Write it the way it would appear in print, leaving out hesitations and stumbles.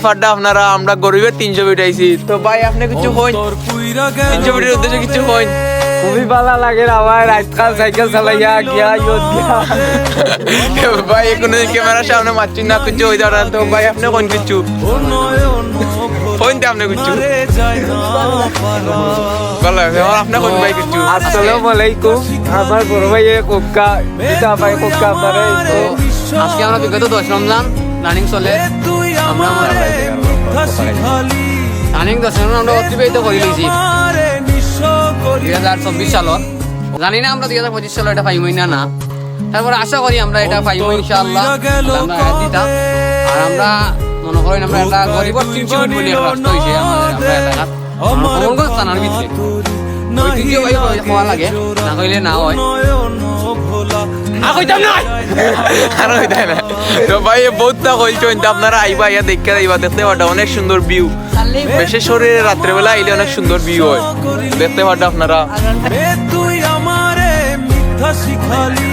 ফাড্ডা আপনারা আমরা গরিবের 300 উঠাইছি তো ভাই আপনি কিছু হইন 300 উঠার উদ্দেশ্যে কিছু হইন খুবই ভালো লাগে আমার আজকাল সাইকেল চালাইয়া গিয়া ইয়ত গিয়া ভাই এখন ক্যামেরার সামনে মারছি না কিছু হয়ে যাওয়ার তো ভাই আপনি কোন কিছু হইন আপনি কিছু ভালো আপনি কোন ভাই কিছু আসসালামু আলাইকুম আমার বড় ভাই কোক্কা পিতা ভাই কোক্কা আমারে আজকে আমরা বিগত 10 রমজান রানিং চলে আমরা রানিং 10 রমজান আমরা অতিবাহিত করে লইছি 2024 সালত জানি না আমরা 2025 সালে এটা পাইবই না তারপরে আশা করি আমরা এটা পাইব ইনশাআল্লাহ আমরা দিতা আর আমরা মনে করি আমরা একটা গরিবের 300 ফুট বলে রাস্তা হইছে আমরা এলাকাত মঙ্গল স্থানের ভিতরে ওই তিনটি ভাই হওয়া লাগে না কইলে না হয় কইতাম না আর হইতা না তো ভাই বহুত না কইছেন আপনারা আইবা ইয়া দেখতে আইবা দেখতে পাটা অনেক সুন্দর ভিউ বিশেষ করে রাত্রে বেলা আইলে অনেক সুন্দর ভিউ হয় দেখতে পাটা আপনারা তুই আমারে মিথ্যা শিখালি